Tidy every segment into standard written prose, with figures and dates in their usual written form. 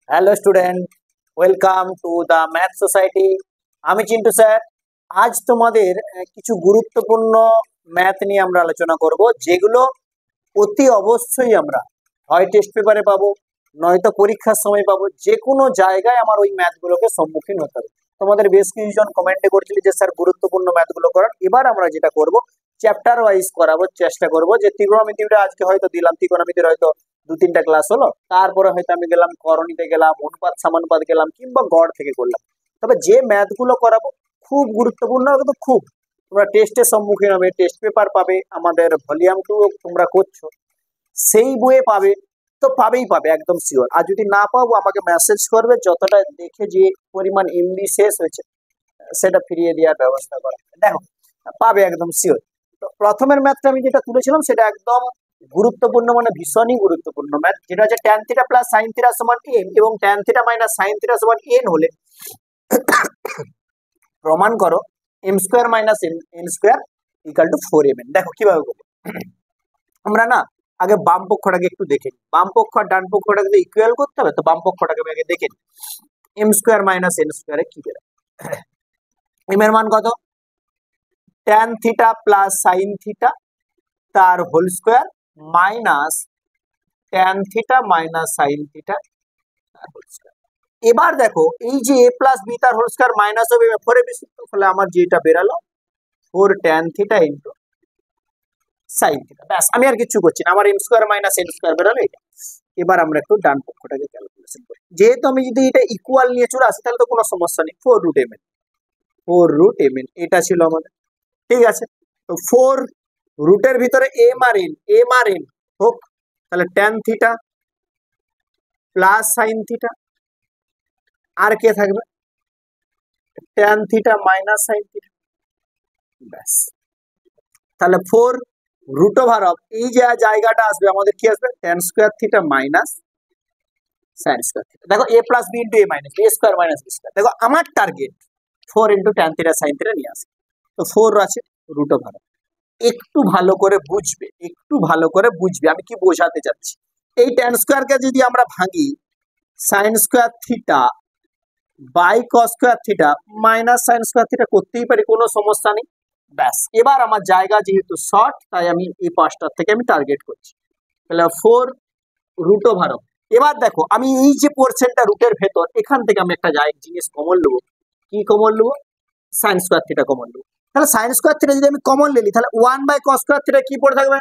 Hello student, welcome to the math society. আমি Chintu sir. আজ তোমাদের কিছু গুরুত্বপূর্ণ ম্যাথ নিয়ে আমরা আলোচনা করব, যেগুলো অতি অবশ্যই আমরা হয় টেস্ট পেপারে পাবো, নয়তো পরীক্ষার সময় পাবো। যে কোনো জায়গায় আমার ওই ম্যাথগুলোকে সম্মুখীন হতে হবে। তোমাদের বেশ কিছুজন কমেন্টে করছিল যে স্যার গুরুত্বপূর্ণ ম্যাথগুলো করান। এবার আমরা যেটা করব, চ্যাপ্টার ওয়াইজ করাবো, চেষ্টা করব। যে ত্রিকোণমিতিটা আজকে হয়তো দিলাম, ত্রিকোণমিতির হয়তো 2-3টা ক্লাস হলো, তারপরে হয়তো আমি গেলাম করণীতে, গেলাম অনুপাত সমানুপাত গেলাম, কিংবা গড় থেকে করলাম। তবে যে ম্যাথগুলো করাবো খুব গুরুত্বপূর্ণ, কিন্তু খুব তোমরা টেস্টের সম্মুখীন হবে, টেস্ট পেপার পাবে, আমাদের ভলিউম 2 তোমরা করছো সেই বইয়ে পাবে, তো পাবেই পাবে একদম শিওর। আর যদি না পাবো আমাকে মেসেজ করবে, যতটা দেখে যে পরিমাণ এমবি শেষ হয়েছে সেটা ফিরিয়ে দেওয়ার ব্যবস্থা করা। দেখো পাবে একদম শিওর। তো প্রথমের ম্যাথটা আমি যেটা তুলেছিলাম সেটা একদম গুরুত্বপূর্ণ, মানে ভীষণই গুরুত্বপূর্ণ ম্যাথ, যেটা হচ্ছে tan theta plus sin theta সমান n এবং tan theta minus sin theta সমান n হলে প্রমাণ করো m square minus n square equal two 4mn। দেখো কিভাবে করবো। আমরা না আগে বাম পক্ষটাকে একটু দেখে নিই। বাম পক্ষ আর ডান পক্ষটাকে তো ইকুয়াল করতে হবে, তো বাম পক্ষটাকে আমি আগে দেখে নিই। m স্কয়ার মাইনাস n স্কয়ারে কি বেরোয়? m এর মান কত? tan theta plus sin theta তার whole square minus tan theta minus sin theta তার হোল স্কয়ার। এবার দেখো এই যে a প্লাস b তার হোল স্কয়ার মাইনাস হবে 4ab সূত্র, ফলে আমার যেটা বেরালো 4 tan theta into sin theta. ব্যাস, আমি আর কিছু করছি না, আমার m square minus n square বেরালো এটা। এবার আমরা একটু ডান পক্ষটাকে ক্যালকুলেশন করি। যেহেতু আমি যদি এটা ইকুয়াল নিয়ে চলে আসি তাহলে তো কোনো সমস্যা নেই। 4 রুট mn, 4 রুট mn এটা ছিল আমাদের, ঠিক আছে। তো 4 রুটের ভিতরে m আর n হোক, তাহলে tan theta plus sin theta, আর কে থাকবে? tan theta minus sin theta. ব্যাস, তাহলে 4 রুট ওভার অফ এই যে জায়গাটা আসবে আমাদের কি আসবে? tan square theta minus sin square theta. দেখো a plus b into a minus b square minus b square. দেখো আমার target 4 into tan theta sin theta নিয়ে আসে। তো 4 আছে রুট ওভার। একটু ভালো করে বুঝবে, একটু ভালো করে বুঝবে আমি কি বোঝাতে চাচ্ছি। এই tan স্কয়ারকে যদি আমরা ভাঙি sin square theta by cos square theta minus sin square theta করতেই পারি, কোনো সমস্যা নেই। ব্যাস, এবার আমার জায়গা যেহেতু শর্ট তাই আমি এই পাঁচটার থেকে আমি টার্গেট করছি। তাহলে 4 রুট ওভার। এবার দেখো আমি এই যে পোরশনটা রুটের ভেতর, এখান থেকে আমি একটা জিনিস কমন নেবো। কি কমন নেবো? sin স্কয়ার থিটা কমন নেবো। তাহলে sin স্কয়ার থিটা যদি আমি কমন নিই তাহলে 1 বাই cos স্কয়ার থিটা কি পড়ে থাকবে?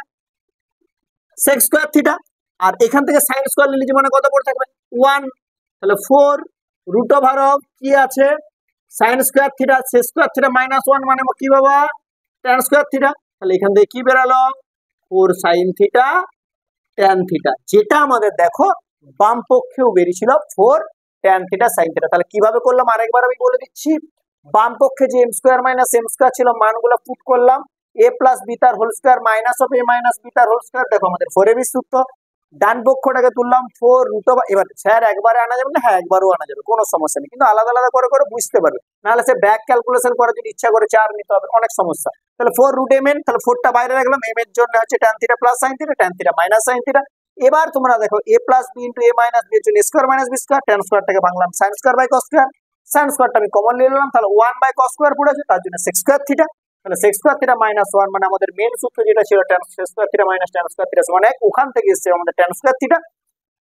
sec square theta. আর এখান থেকে sin স্কয়ার নিলে যে মানে কত পড়ে থাকবে? 1। তাহলে 4 রুট ওভার অফ কি আছে? sin square theta sec square theta minus 1 মানে কি বাবা? tan square theta. তাহলে এখান থেকে কি বেরালো? 4 sin থিটা tan থিটা, যেটা আমাদের দেখো বাম পক্ষেও বেরিয়েছিল 4 tan থিটা sin থিটা। তাহলে কিভাবে করলাম আরেকবার আমি বলে দিচ্ছি। বাম পক্ষে যে m square minus m square ছিল মানগুলো পুট করলাম, a প্লাস b তার whole square minus of a minus b তার হোল স্কয়ার। দেখো আমাদের 4ab সূত্র। ডান পক্ষটাকে তুললাম 4 রুট ওভার। এবার স্যার একবারে আনা যাবে না? হ্যাঁ একবারও আনা যাবে, কোনো সমস্যা নেই, কিন্তু আলাদা আলাদা করে করে বুঝতে পারবে, নাহলে সে ব্যাক ক্যালকুলেশন করে যদি ইচ্ছা করে 4 নিতে হবে, অনেক সমস্যা। তাহলে 4 রুট mn, তাহলে 4টা বাইরে রাখলাম, m এর জন্য হচ্ছে tan theta plus sin theta, tan theta minus sin theta. এবার তোমরা দেখো a plus b into a minus b এর জন্য square minus b square, tan স্কয়ারটাকে ভাঙলাম sin square by cos square, sin স্কয়ারটা আমি কমন নিয়ে নিলাম, তাহলে 1 বাই cos স্কয়ার পড়েছে, তার জন্য sec স্কয়ার থিটা। তাহলে sec স্কয়ার থিটা মাইনাস 1 মানে আমাদের মেন সূত্র যেটা ছিল tan square theta minus tan square theta সমান 1, ওখান থেকে এসেছে আমাদের tan স্কয়ার থিটা।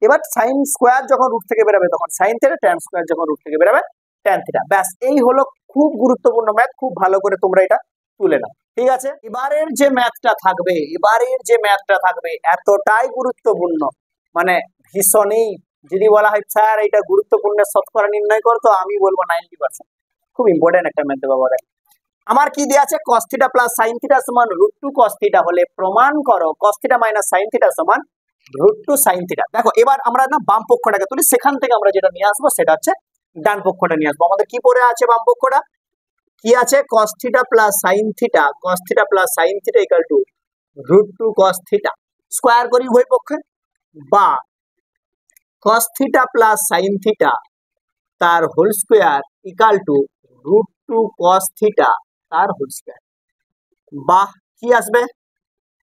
এবার sin স্কয়ার যখন রুট থেকে বেরোবে তখন sin থিটা, tan স্কয়ার যখন রুট থেকে বেরোবে tan থিটা। ব্যাস, এই হলো খুব গুরুত্বপূর্ণ ম্যাথ, খুব ভালো করে তোমরা এটা তুলে নাও, ঠিক আছে। এবারের যে ম্যাথটা থাকবে এতটাই গুরুত্বপূর্ণ, মানে ভীষণই। যদি বলা হয় স্যার এটা গুরুত্বপূর্ণ শতকরা নির্ণয় করো, তো আমি বলবো 90%। খুব ইম্পর্টেন্ট একটা ম্যাথ দেবো। আমার কি দেয়া আছে? cos theta plus sin theta সমান √2 cos থিটা হলে প্রমাণ করো cos theta minus sin theta সমান √2 sin থিটা। দেখো এবার আমরা না বাম পক্ষটাকে তুলি, সেখান থেকে আমরা যেটা নিয়ে আসবো সেটা হচ্ছে ডান পক্ষটা নিয়ে আসবো। আমাদের কি পড়ে আছে বাম পক্ষটা? কি আছে? cos theta plus sin theta, cos theta plus sin theta equal to √2 cos theta. Square করি উভয় পক্ষে, বা cos theta plus sin theta তার whole square equal to √2 cos theta তার হোল স্কয়ার। বা কি আসবে?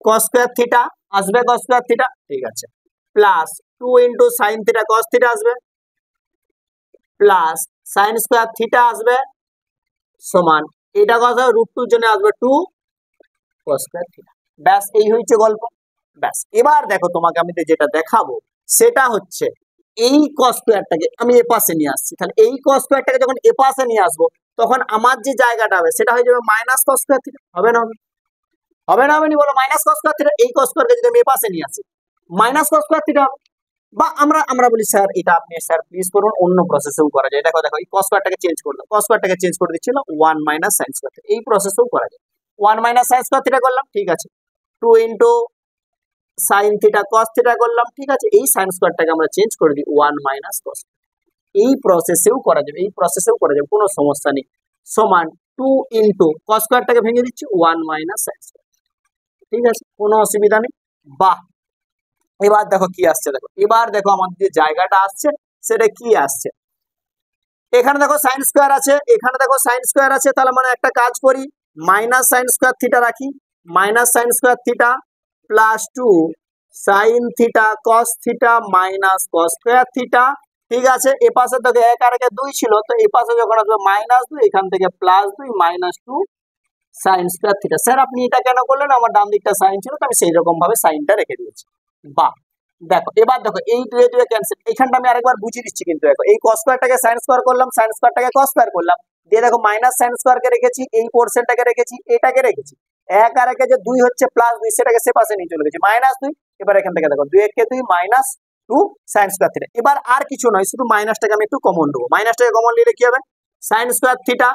cos স্কয়ার থিটা আসবে, cos স্কয়ার থিটা, ঠিক আছে, plus 2 into sin theta cos theta আসবে, প্লাস sin স্কয়ার থিটা আসবে, সমান এটা কত √2 এর জন্য আসবে 2 cos স্কয়ার থিটা। ব্যাস এই হচ্ছে গল্প। ব্যাস এবার দেখো তোমাকে আমি যেটা দেখাবো সেটা হচ্ছে এই cos স্কয়ারটাকে আমি এ পাশে নিয়ে আসছি, তাহলে এই cos স্কয়ারটাকে যখন এ পাশে নিয়ে আসবো তখন আমার যে জায়গাটা হবে সেটা হয়ে যাবে মাইনাস cos স্কয়ার থিটা, হবে না? হবে না? হবে নি বলো? মাইনাস cos স্কয়ার থিটা, এই cos স্কয়ারকে যদি আমি এ পাশে নিয়ে আসি মাইনাস cos স্কয়ার থিটা হবে। বা আমরা বলি স্যার এটা আপনি স্যার প্লিজ করুন, অন্য প্রসেসেও করা যায়। দেখো এই cos স্কয়ারটাকে চেঞ্জ করলাম, cos স্কয়ারটাকে চেঞ্জ করে দিচ্ছিল 1 মাইনাস sin স্কয়ার থিটা, এই প্রসেসেও করা যায়। 1 মাইনাস sin স্কয়ার থিটা করলাম, ঠিক আছে, 2 into sin theta cos theta করলাম, ঠিক আছে, এই sin স্কয়ারটাকে আমরা চেঞ্জ করে দিই 1 মাইনাস cos, এই প্রসেসেও করা যাবে, এই প্রসেসেও করা যাবে, কোনো সমস্যা নেই। সমান 2 ইনটু cos স্কয়ারটাকে ভেঙে দিচ্ছি 1 মাইনাস sin স্কয়ার, ঠিক আছে, কোনো অসুবিধা নেই। বাহ, এবার দেখো কি আসছে, দেখো এবার দেখো আমাদের যে জায়গাটা আসছে সেটা কি আসছে। এখানে দেখো sin স্কয়ার আছে, এখানে দেখো sin স্কয়ার আছে, তাহলে মানে একটা কাজ করি, মাইনাস sin স্কয়ার থিটা রাখি, minus sin square theta plus 2 sin theta cos theta minus cos square theta, ঠিক আছে। এ পাশে দেখো 1 আর 1 2 ছিল, তো এই পাশে যখন আসবে মাইনাস 2, এখান থেকে plus 2 minus 2 sin square theta. Sir আপনি এটা কেন করলেন? আমার ডান দিকটা sin ছিল, তো আমি সেই রকম ভাবে সাইনটা রেখে দিয়েছি। বাহ, দেখো এবার দেখো এই 2 এ 2 ক্যান্সেল, এখানটা আমি আরেকবার বুঝিয়ে দিচ্ছি কিন্তু দেখো এই cos স্কয়ারটাকে sin স্কয়ার করলাম, sin স্কয়ারটাকে cos স্কয়ার করলাম, দিয়ে দেখো মাইনাস sin স্কয়ারকে রেখেছি, এই পোরশনটাকে রেখেছি, এটাকে রেখেছি, 1 আর 1 যে 2 হচ্ছে প্লাস 2, সেটাকে সে পাশে নিয়ে চলে গেছি মাইনাস 2, এবার এখান থেকে দেখো 2 1 2 মাইনাস 2 sin স্কয়ার থিটা। এবার আর কিছু নয়, শুধু মাইনাসটাকে আমি একটু কমন নেবো, মাইনাসটাকে কমন নিলে কি হবে sin স্কয়ার থিটা,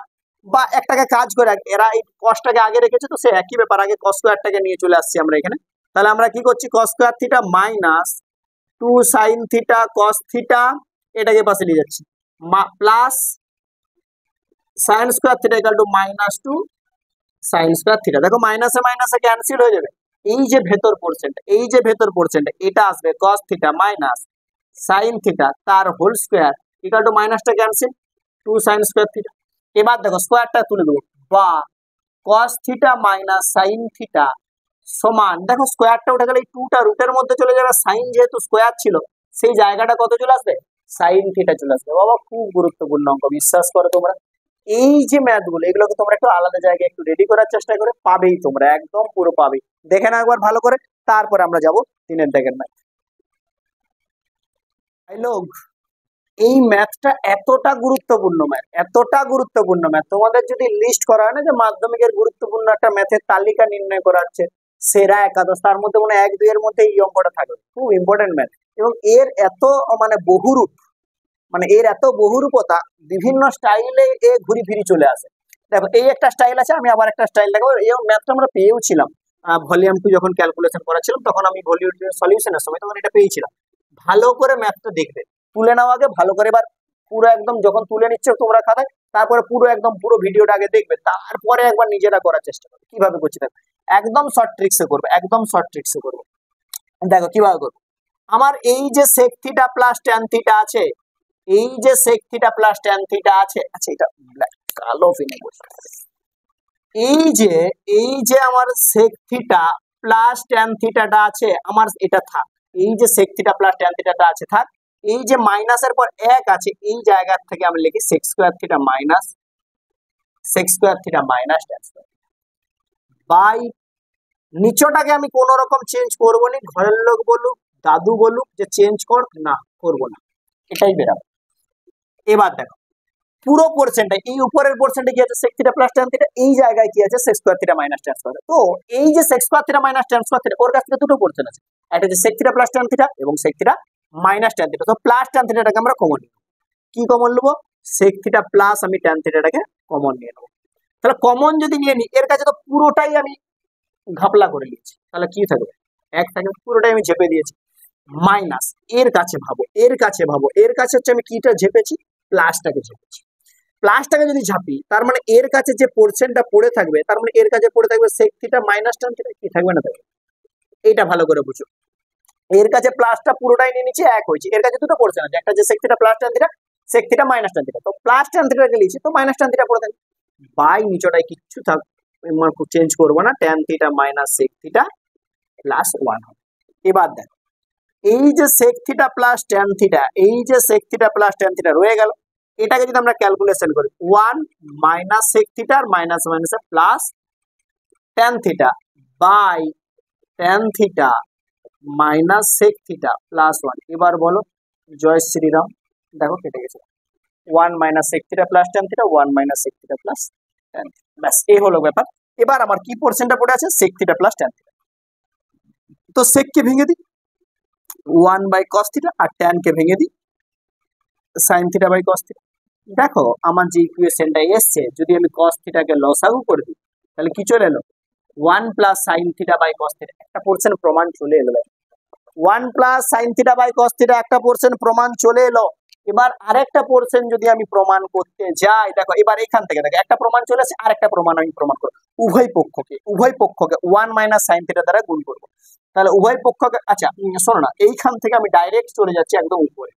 বা একটাকে কাজ করে এরা এই cosটাকে আগে রেখেছে, তো সে একই ব্যাপার, আগে cos স্কয়ারটাকে নিয়ে চলে আসছি আমরা এখানে, তাহলে আমরা কি করছি cos square theta minus 2 sin theta cos theta, এটাকে পাশে নিয়ে যাচ্ছি, plus sin square theta equal two minus 2 sin square theta. দেখো মাইনাসে মাইনাসে ক্যান্সেল হয়ে যাবে, এই যে ভেতর পোরশনটা, এই যে ভেতর পোরশনটা, এটা আসবে cos theta minus sin theta তার হোল স্কয়ার ইকুয়াল টু মাইনাসটা ক্যান্সেল 2 sin স্কয়ার থিটা। এবার দেখো স্কয়ারটা তুলে দেবো, বা cos theta minus sin theta সমান, দেখো স্কয়ারটা উঠে গেলে এই 2টা রুটের মধ্যে চলে যাবে, sin যেহেতু স্কয়ার ছিল সেই জায়গাটা কত চলে আসবে sin থিটা চলে আসবে। বাবা খুব গুরুত্বপূর্ণ অঙ্ক, বিশ্বাস করো তোমরা এই যে ম্যাথগুলো এগুলোকে তোমরা একটু আলাদা জায়গায় একটু রেডি করার চেষ্টা করে পাবেই, তোমরা একদম পুরো পাবেই। দেখে নাও একবার ভালো করে, তারপর আমরা যাব 3 দাগের ম্যাথ। লোক এই ম্যাথটা এতটা গুরুত্বপূর্ণ ম্যাথ, এতটা গুরুত্বপূর্ণ ম্যাথ, তোমাদের যদি লিস্ট করা হয় না যে মাধ্যমিকের গুরুত্বপূর্ণ একটা ম্যাথের তালিকা নির্ণয় করা হচ্ছে সেরা একাদশ, তার মধ্যে মনে 1 2 এর মধ্যে এই অঙ্কটা থাকবে, খুব ইম্পর্টেন্ট ম্যাথ। এবং এর এত মানে বহুরূপ, মানে এর এত বহুরূপতা, বিভিন্ন স্টাইলে এ ঘুরি ফিরি চলে আসে। দেখো এই একটা স্টাইল আছে, আমি আবার একটা স্টাইল দেখাবো। এই ম্যাথটা আমরা পেয়েও ছিলাম ভলিউম 2 যখন ক্যালকুলেশন করাছিলাম, তখন আমি ভলিউম সলিউশনের সময় তখন এটা পেয়েছিলাম। ভালো করে ম্যাথটা দেখবে, তুলে নাও আগে ভালো করে, এবার পুরো একদম যখন তুলে নিচ্ছ তোমরা খাতায়, তারপরে পুরো একদম পুরো ভিডিওটা আগে দেখবে, তারপরে একবার নিজেরা করার চেষ্টা করবে। কিভাবে করছি দেখো, একদম শর্ট ট্রিক্সে করবে, একদম শর্ট ট্রিক্সে করবে। দেখো কিভাবে করবো, আমার এই যে sec theta plus tan theta আছে, এই যে sec theta plus tan theta আছে, আচ্ছা এটা কালো পেনে বসে, এই যে আমার sec থিটা প্লাস tan থিটাটা আছে আমার, এটা থাক, এই যে sec থিটা প্লাস tan থিটাটা আছে থাক, এই যে মাইনাসের পর 1 আছে, এই জায়গা থেকে আমি লিখি sec square theta minus sec square theta minus tan square by, নিচটাকে আমি কোন রকম চেঞ্জ করবো না, ঘরের লোক বলুক দাদু বলুক যে চেঞ্জ কর, না করবো না, এটাই বেরাবো। এবার দেখো পুরো পোরশনটা, এই উপরের পোরশনটা কি আছে sec theta plus tan theta, এই জায়গায় কি আছে sec square theta minus tan square. তো এই যে sec square theta minus tan square theta, ওর কাছ থেকে দুটো পোরশন আছে, একটা হচ্ছে sec theta plus tan theta এবং sec theta minus tan theta. তো প্লাস tan থিটাটাকে আমরা কমন নিব, কি কমন নেবো sec থিটা প্লাস আমি tan থিটাটাকে কমন নিয়ে নেবো। তাহলে কমন যদি নিয়ে নিই, এর কাছে তো পুরোটাই আমি ঘাপলা করে নিয়েছি, তাহলে কি থাকবে 1 থাকবে, পুরোটাই আমি ঝেপে দিয়েছি, মাইনাস এর কাছে ভাবো, এর কাছে ভাবো, এর কাছে হচ্ছে আমি কিটা ঝেপেছি প্লাসটাকে ঝেপেছি, প্লাসটাকে যদি ঝাপি তার মানে এর কাছে যে পোরশনটা পড়ে থাকবে, তার মানে এর কাছে পড়ে থাকবে sec theta minus tan theta, কি থাকবে না থাকবে, এইটা ভালো করে বুঝো। এর কাছে প্লাসটা পুরোটাই নিয়ে নিচে 1 হয়েছে, এর কাছে দুটো পোরশন আছে, একটা যে sec theta plus tan theta, sec theta minus tan theta, তো প্লাস tan থিটাকে লিখছি, তো মাইনাস tan থিটা পড়ে থাকবে, বাই নিচটাই কিচ্ছু থাক চেঞ্জ করবো না, tan theta minus sec theta plus 1 হবে। এবার দেখ এই যে sec theta plus tan theta, এই যে sec theta plus tan theta রয়ে গেল, এটাকে যদি আমরা ক্যালকুলেশন করি 1 মাইনাস sec থিটা আর মাইনাস মাইনাসে plus tan theta by tan theta minus sec theta plus 1। এবার বলো জয় শ্রীরাম, দেখো কেটে গেছে 1 minus sec theta plus tan theta 1 minus sec theta plus tan theta, ব্যাস এই হলো ব্যাপার। এবার আমার কি পোরশনটা পড়ে আছে sec theta plus tan theta, তো sec কে ভেঙে দিই 1 বাই cos থিটা আর tan কে ভেঙে দিই sin theta by cos theta. দেখো আমার যে ইকুয়েশনটা এসছে যদি আমি cos থিটাকে লসাগু করে দিই তাহলে কি চলে এলো 1 plus sin theta by cos theta, একটা পোরশন প্রমাণ চলে এলো। 1 plus sin theta by cos theta একটা পোরশন প্রমাণ চলে এলো। এবার আরেকটা পোরশন যদি আমি প্রমাণ করতে যাই, দেখো এবার এখান থেকে দেখো একটা প্রমাণ চলে আসে, আরেকটা প্রমাণ আমি প্রমাণ করব। উভয় পক্ষকে 1 মাইনাস sin থিটা দ্বারা গুণ করব, তাহলে উভয় পক্ষকে, আচ্ছা শোনো না, এইখান থেকে আমি ডাইরেক্ট চলে যাচ্ছি একদম উপরে,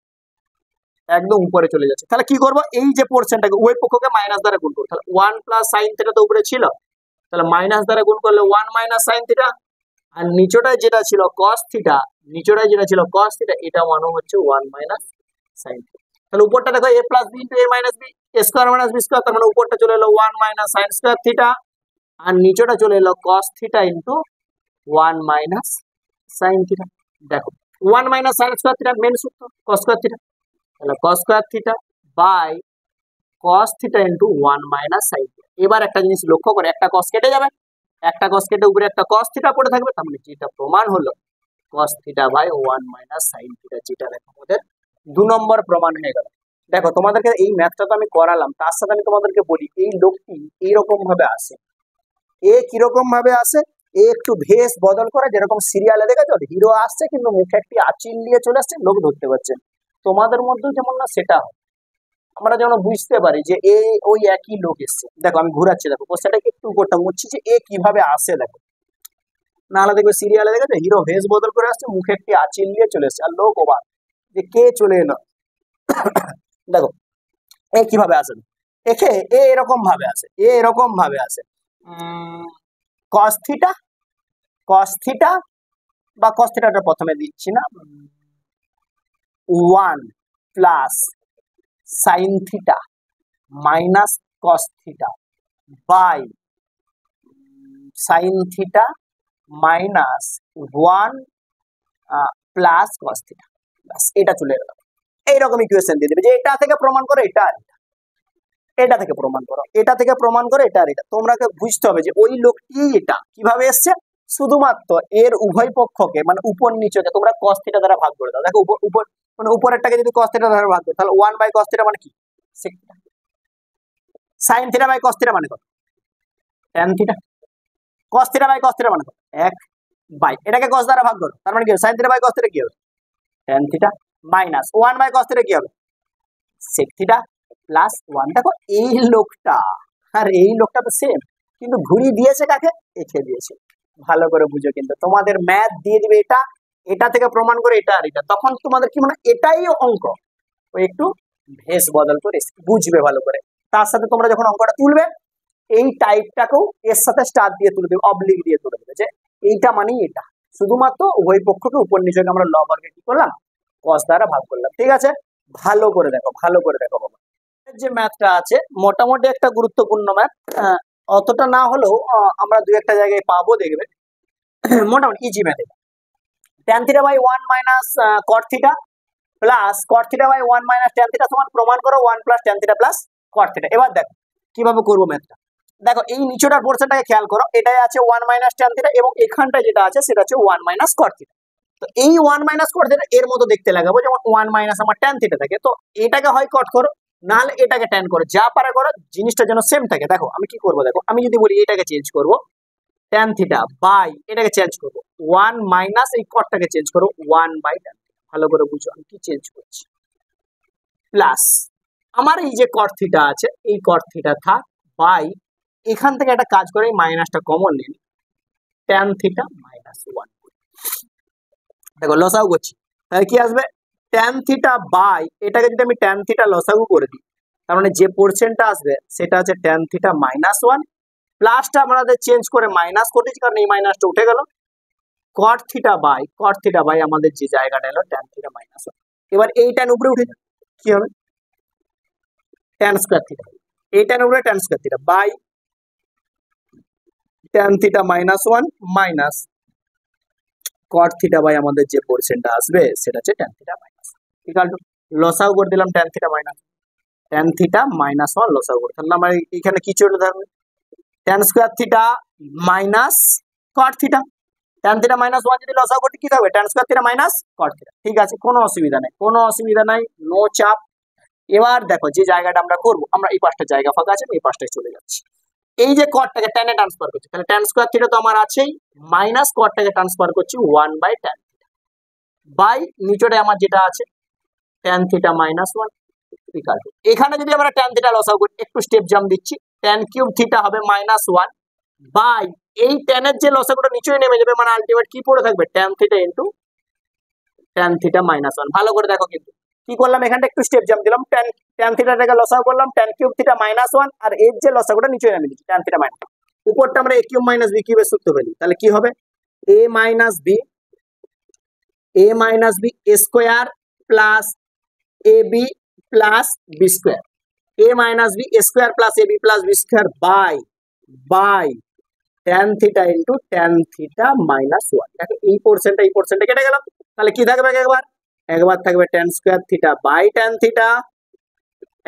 একদম উপরে চলে যাচ্ছে। তাহলে কি করব, এই যে পোরশনটাকে উভয় পক্ষকে মাইনাস দ্বারা গুণ করব, তাহলে 1 প্লাস sin থিটা তো উপরে ছিল, তাহলে মাইনাস দ্বারা গুণ করলে 1 মাইনাস sin থিটা, আর নিচটায় যেটা ছিল cos থিটা, নিচটায় যেটা ছিল cos থিটা, এটা মানো হচ্ছে 1 মাইনাস sin থিটা। তাহলে উপরটা দেখো a plus b into a minus b, a square minus b square, তার মানে উপরটা চলে এলো 1 মাইনাস sin স্কয়ার থিটা আর নিচটা চলে এলো cos theta into 1 minus sin theta. দেখো 1 minus sin square theta main সূত্র cos স্কয়ার থিটা, তাহলে cos square theta by cos theta into 1 minus sin theta. এবার একটা জিনিস লক্ষ্য করে, একটা cos কেটে যাবে, একটা cos কেটে উপরে একটা cos থিটা পড়ে থাকবে, তার মানে যেটা প্রমাণ হলো cos theta by 1 minus sin theta, যেটা দেখো আমাদের 2 নম্বর প্রমাণ হয়ে গেল। দেখো তোমাদেরকে এই ম্যাথটা তো আমি করালাম, তার সাথে আমি তোমাদেরকে বলি এই লোকটি এইরকম ভাবে আসে, এ কিরকম ভাবে আসে, এ একটু ভেস বদল করে, যেরকম সিরিয়ালে দেখেছো হিরো আসছে কিন্তু মুখে একটি আঁচিল নিয়ে চলে আসছে, লোক ধরতে পারছে, তোমাদের মধ্যেও যেমন না সেটা হয়, আমরা যেন বুঝতে পারি যে এ ওই একই লোক এসছে। দেখো আমি ঘুরাচ্ছি, দেখো কোশ্চেনটাকে একটু উপরটা মুছছি যে এ কিভাবে আসে, দেখো নাহলে দেখবে সিরিয়ালে দেখেছো হিরো ভেস বদল করে আসছে, মুখে একটি আঁচিল নিয়ে চলে এসছে, আর লোক অবাক যে কে চলে এলো। দেখো এ কিভাবে আসে, একে এ এরকম ভাবে আসে, এ এরকম ভাবে আসে cos থিটা, cos থিটা বা cos থিটাটা প্রথমে দিচ্ছি না, 1 plus sin theta minus cos theta by sin theta minus 1 plus cos theta, ব্যাস এটা চলে গেল। এইরকম ইকুয়েশন দিয়ে দেবে যে এটা থেকে প্রমাণ করো এটা আর এটা, এটা থেকে প্রমাণ করো, এটা থেকে প্রমাণ করো এটা আর এটা। তোমরাকে বুঝতে হবে যে ওই লোকটি এটা কিভাবে এসছে, শুধুমাত্র এর উভয় পক্ষকে মানে উপর নিচেকে তোমরা cos থিটা দ্বারা ভাগ করে দাও। দেখো উপর মানে উপরেরটাকে যদি cos থিটা দ্বারা ভাগ করো তাহলে 1 বাই cos থিটা মানে কি sec theta, sin theta by cos theta মানে কত tan theta, cos theta by cos theta মানে কত 1 বাই, এটাকে cos দ্বারা ভাগ করো তার মানে কি হবে sin theta by cos theta কি হবে tan theta minus 1 by cos theta কি হবে sec থিটা প্লাস 1। দেখো এই লোকটা আর এই লোকটা তো সেম, কিন্তু ঘুরিয়ে দিয়েছে কাকে, একে দিয়েছে। ভালো করে বুঝো, কিন্তু তোমাদের ম্যাথ দিয়ে দিবে এটা, এটা থেকে প্রমাণ করে এটা আর এটা, তখন তোমাদের কি মনে হয় এটাই অঙ্ক, ওই একটু ভেস বদল করে বুঝবে ভালো করে। তার সাথে তোমরা যখন অঙ্কটা তুলবে এই টাইপটাকেও এর সাথে স্টার দিয়ে তুলে দেবে, অবলিক দিয়ে তুলে দেবে, যে এইটা মানেই এটা, শুধুমাত্র উভয় পক্ষকে উপর নিচেকে আমরা লব বর্গে কি করলাম cos দ্বারা ভাগ করলাম। ঠিক আছে, ভালো করে দেখো, ভালো করে দেখো বাবা, যে ম্যাথটা আছে মোটামুটি একটা গুরুত্বপূর্ণ ম্যাথ, অতটা না হলেও আমরা দু একটা জায়গায় পাবো, দেখবে মোটামুটি easy math. tan theta by 1 minus cot theta plus cot theta by 1 minus tan theta সমান প্রমাণ করো 1 plus tan theta plus cot theta. এবার দেখো কিভাবে করবো ম্যাথটা, দেখো এই নিচেটার পোরশনটাকে খেয়াল করো, এটাই আছে 1 মাইনাস tan থিটা এবং এখানটায় যেটা আছে সেটা হচ্ছে 1 মাইনাস cot থিটা। তো এই 1 মাইনাস cot থিটা এর মতো দেখতে লাগাবো, যেমন 1 মাইনাস আমার tan থিটা থাকে, তো এটাকে হয় cot করো নাহলে এটাকে tan করো, যা পারা করো, জিনিসটা যেন সেম থাকে। দেখো আমি কি করবো, দেখো আমি যদি বলি এটাকে চেঞ্জ করবো tan থিটা বাই এটাকে চেঞ্জ করবো 1 মাইনাস এই cotটাকে চেঞ্জ করো 1 বাই tan, ভালো করে বুঝো আমি কি চেঞ্জ করছি, প্লাস আমার এই যে cot থিটা আছে এই cot থিটা থাক বাই এখান থেকে একটা কাজ করে মাইনাসটা কমন নিন tan থিটা মাইনাস 1। দেখো লসাগু করছি, তাহলে কি আসবে tan থিটা বাই এটাকে যদি আমি tan থিটা লসাগু করে দিই তার মানে যে পোরশনটা আসবে সেটা আছে tan থিটা মাইনাস 1, প্লাসটা আমাদের চেঞ্জ করে মাইনাস করে দিচ্ছি কারণ এই মাইনাসটা উঠে গেল, cot থিটা বাই আমাদের যে জায়গাটা এলো tan থিটা মাইনাস 1। এবার এই tan উপরে উঠে যাবে, কি হবে tan স্কয়ার থিটা, এই tan উপরে tan square theta by tan theta minus 1 minus cot theta by আমাদের যে পোরশনটা আসবে সেটা হচ্ছে tan theta minus equal to লসাগু করে দিলাম tan থিটা মাইনাস 1 লসাগু করে, তাহলে আমার এখানে কি চলে থাকবে tan square theta minus cot theta, tan theta minus 1 যদি লসাগু করতে কি থাকবে tan square theta minus cot theta. ঠিক আছে, কোনো অসুবিধা নাই, নো চাপ। এবার দেখো যে জায়গাটা আমরা করব, আমরা এই পাঁচটা জায়গা ফাঁকা আছে, এই পাঁচটায় চলে যাচ্ছি। এই যে কটটাকে tan এ ট্রান্সফার করছি, তাহলে tan স্কয়ার থিটা তো আমার আছেই, মাইনাস কটটাকে ট্রান্সফার করছি 1/tan বাই নিচেটা আমার যেটা আছে tan theta minus 1 equal to, এখানে যদি আমরা tan থিটা লসাগু করি, একটু স্টেপ জাম্প দিচ্ছি, tan কিউব থিটা হবে মাইনাস 1 বাই এই tan এর যে লসাগুটা নিচে নেমে যাবে, মানে আলটিমেট কি পড়ে থাকবে tan theta into tan theta minus 1। ভালো করে দেখো, কিন্তু কি করলাম এখানটা একটু স্টেপ জাম্প দিলাম, tan থিটাটাকে লসাগু করলাম, tan কিউব থিটা মাইনাস 1 আর এর যে লসাগুটা নিচে নামিয়ে দিচ্ছি tan থিটা মাইনাস, উপরটা আমরা a কিউব মাইনাস b কিউবের সূত্র ফেলি, তাহলে কি হবে a minus b square plus ab plus b square, a minus b square plus ab plus b square by tan theta into tan theta minus 1। দেখো এই পোরশনটা কেটে গেল, তাহলে কি থাকবে একবার থাকবে tan square theta by tan theta,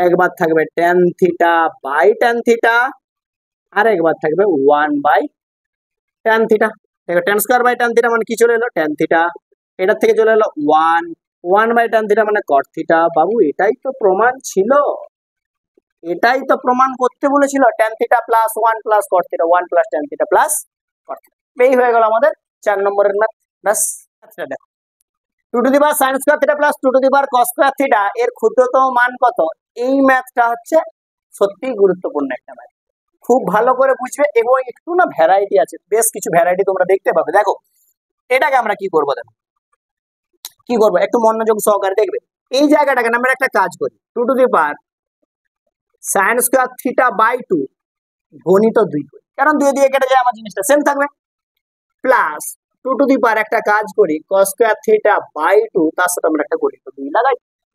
একবার থাকবে tan theta by tan theta, আর একবার থাকবে 1/tan থিটা। দেখো tan square by tan theta মানে কি চলে এলো tan থিটা, এটার থেকে চলে এলো 1/tan থিটা মানে cot থিটা। বাবু এটাই তো প্রমাণ ছিল, এটাই তো প্রমাণ করতে বলেছিল, tan theta plus 1 plus cot theta, 1 plus tan theta plus cot theta. এই হয়ে গেল আমাদের 4 নম্বরের ম্যাথ। বাস দেখো 2 to the power sin square theta plus 2 to the power cos square theta এর ক্ষুদ্রতম মান কত। এই ম্যাথটা হচ্ছে সত্যিই গুরুত্বপূর্ণ একটা ম্যাথ, খুব ভালো করে বুঝবে, এবং একটু না ভ্যারাইটি আছে, বেশ কিছু ভ্যারাইটি তোমরা দেখতে পাবে। দেখো এটাকে আমরা কি করবো, দেখো কি করবো একটু মনোযোগ সহকারে দেখবে। এই জায়গাটাকে আমরা একটা কাজ করি, 2 to the power sin square theta by 2 গণিত 2 করি, কারণ 2 দিয়ে কেটে যায় আমার জিনিসটা সেম থাকবে, প্লাস 2 টু দি পাওয়ার একটা কাজ করি cos স্কয়ার থিটা বাই 2, তার সাথে আমরা একটা গণিত 2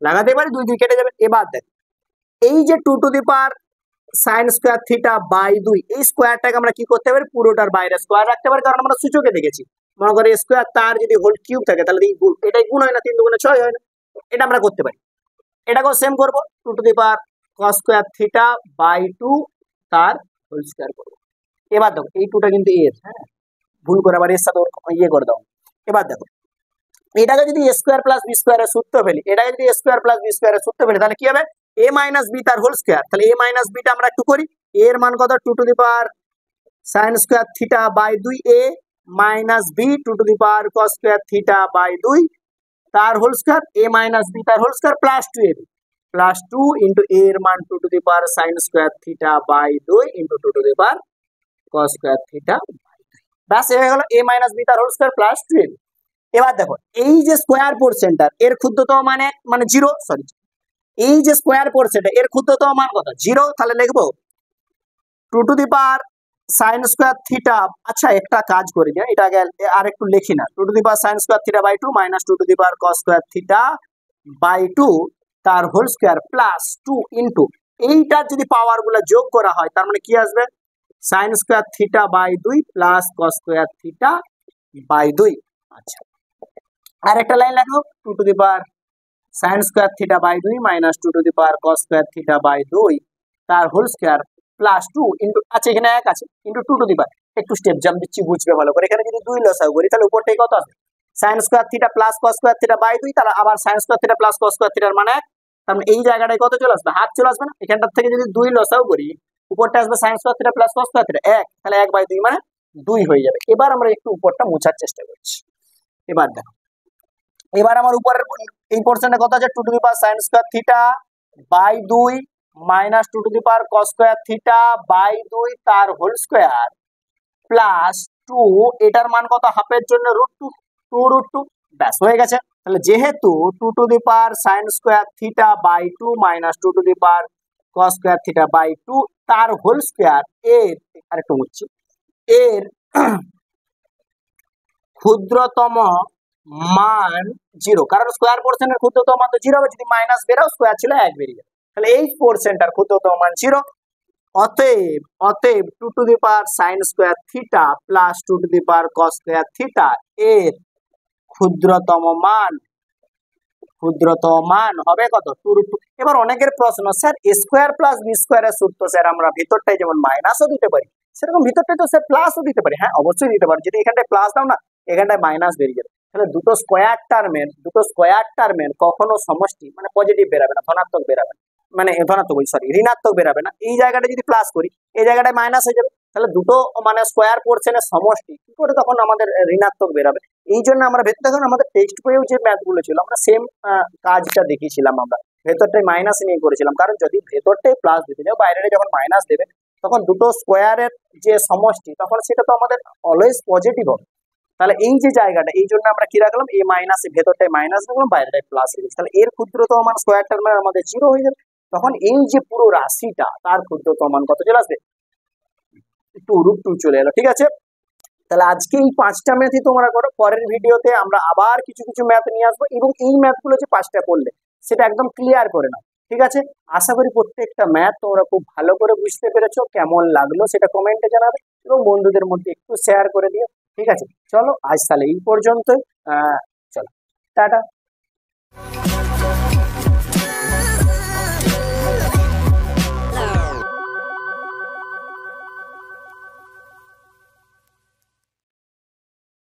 লাগাতে পারি, 2 দিয়ে কেটে যাবে। এবার দেখ এই যে 2 to the power sin square theta by 2, এই স্কয়ারটাকে আমরা কি করতে পারি, পুরোটার বাইরে স্কয়ার রাখতে পারি, কারণ আমরা সূচকে দেখেছি মনে করি স্কয়ার তার যদি হোল কিউব থাকে তাহলে এটাই গুণ হয় না, 3 দুগুণে 6 হয় না, এটা আমরা করতে পারি। এটাকেও সেম করবো, 2 to the power cos square theta by 2 তার হোল স্কয়ার করবো। এবার দেখো এই 2টা কিন্তু এর, হ্যাঁ ভুল করে আবার এর সাথে ইয়ে করে দাও। এবার দেখো এটাকে যদি a স্কয়ার প্লাস b স্কয়ারের সূত্র ফেলি, এটাকে যদি a স্কয়ার প্লাস b স্কয়ারের সূত্র ফেলি, তাহলে কি হবে a মাইনাস b তার হোল স্কয়ার, তাহলে a মাইনাস b টা আমরা একটু করি, a এর মান কত 2 to the power sin square theta by 2 a minus b 2 to the power cos square theta by 2 তার whole square, a minus b তার whole square plus 2ab plus 2 into a এর মান 2 to the power sin square theta by 2 into 2 to the power cos square theta by 2। বাস হয়ে গেল a minus b তার whole square plus 2ab। এবার দেখো এই যে স্কয়ার পোরশনটার এর ক্ষুদ্রতম মানে 0, সরি এই যে স্কয়ার পোরশনটা এর ক্ষুদ্রতম মান কত 0, তাহলে লিখবো 2 to the power sin square theta, আচ্ছা একটা কাজ করি না, এটা আগে আর একটু লিখি না, 2 to the power sin square theta by 2 minus 2 to the power cos square theta by 2 তার হোল স্কয়ার প্লাস 2 ইনটু এইটার যদি পাওয়ার গুলো যোগ করা হয় তার মানে কি আসবে sin square theta by 2 plus cos square theta by 2। আচ্ছা আর একটা লাইন লেখো 2 to the power sin square theta by 2 minus 2 to the power cos square theta by 2 তার হোল স্কয়ার প্লাস 2 ইনটু, আচ্ছা এখানে এক আছে, ইনটু 2 টু দি পাওয়ার, একটু স্টেপ জাম্প দিচ্ছি বুঝবে ভালো করে। এখানে যদি 2 লসাগু করি তাহলে উপরটাই কত আসবে sin square theta plus cos square theta by 2, তাহলে আবার sin square theta plus cos square থিটার মানে 1, তার মানে এই জায়গাটায় কত চলে আসবে হাফ চলে আসবে না, এখানটার থেকে যদি 2 লসাগু করি উপরটা আসবে sin square theta plus cos square theta 1, তাহলে 1/2 মানে 2 হয়ে যাবে। এবার আমরা একটু উপরটা মোছার চেষ্টা করছি। এবার দেখো এবার আমার উপরের এই পোরশনটা কত আছে 2 to the power sin square theta by 2 minus 2 to the power cos square theta by 2 তার হোল স্কয়ার প্লাস 2, এটার মান কত হাফের জন্য √2 ব্যাস হয়ে গেছে। তাহলে যেহেতু 2 to the power sin square theta by 2 minus 2 to the power cos square theta by 2 তার হোল স্কয়ার এর আরেকটু মুছছি, এর ক্ষুদ্রতম মান 0, কারণ স্কোয়ার পোর্শনের ক্ষুদ্রতম মান তো 0 হবে, যদি মাইনাস বেরাও স্কোয়ার ছিল 1 বেরিয়ে যাবে, তাহলে এই পোর্শনটার ক্ষুদ্রতম মান 0। অতএব অতএব 2 to the power sin square theta plus 2 to the power cos square theta এর ক্ষুদ্রতম মান হবে কত? 2√2। এবার অনেকের প্রশ্ন, sir a square plus B স্কোয়ারের সূত্র স্যার আমরা ভিতরটাই যেমন মাইনাসও দিতে পারি, সেরকম ভিতরটাই তো স্যার প্লাসও দিতে পারি। হ্যাঁ, অবশ্যই দিতে পারি। যদি এখানটায় প্লাস দাও না, এখানটায় মাইনাস বেরিয়ে যাবে, তাহলে দুটো স্কোয়ার টার্মের কখনো সমষ্টি মানে পজিটিভ বেরাবে না, ধনাত্মক বেরাবে না, মানে ধনাত্মক সরি ঋণাত্মক বেরাবে না। এই জায়গাটা যদি প্লাস করি, এই জায়গাটায় মাইনাস হয়ে যাবে, তাহলে দুটো মানে স্কোয়ার পোর্শনের সমষ্টি কি করে তখন আমাদের ঋণাত্মক বেরাবে। এই জন্য আমরা দেখুন আমাদের টেক্সট বইয়েও যে ম্যাথ গুলো ছিল আমরা সেম কাজটা দেখিয়েছিলাম, আমরা ভেতরটাই মাইনাস নিয়ে করেছিলাম, কারণ যদি ভেতরটাই প্লাস দিতে যাও বাইরে যখন মাইনাস দেবে তখন দুটো স্কোয়ারের যে সমষ্টি তখন সেটা তো আমাদের অলওয়েজ পজিটিভ হবে। তাহলে এই যে জায়গাটা, এই জন্য আমরা কি রাখলাম, এই মাইনাস ভেতরটাই মাইনাস রাখলাম, বাইরেটাই প্লাস রেখেছি, তাহলে এর ক্ষুদ্রতম মান স্কোয়ার টার্মের আমাদের 0 হয়ে যাবে। তখন এই যে পুরো রাশিটা তার ক্ষুদ্রতম মান কত চলে আসবে? 2√2 চলে এলো। ঠিক আছে, তাহলে আজকে এই 5টা ম্যাথই তোমরা করো। পরের ভিডিওতে আমরা আবার কিছু কিছু ম্যাথ নিয়ে আসবো, এবং এই ম্যাথগুলো যে 5টা করলে সেটা একদম ক্লিয়ার করে নাও। ঠিক আছে, আশা করি প্রত্যেকটা ম্যাথ তোমরা খুব ভালো করে বুঝতে পেরেছো। কেমন লাগলো সেটা কমেন্টে জানাবে, এবং বন্ধুদের মধ্যে একটু শেয়ার করে দিও। ঠিক আছে, চলো আজ তাহলে এই পর্যন্তই। চলো টাটা।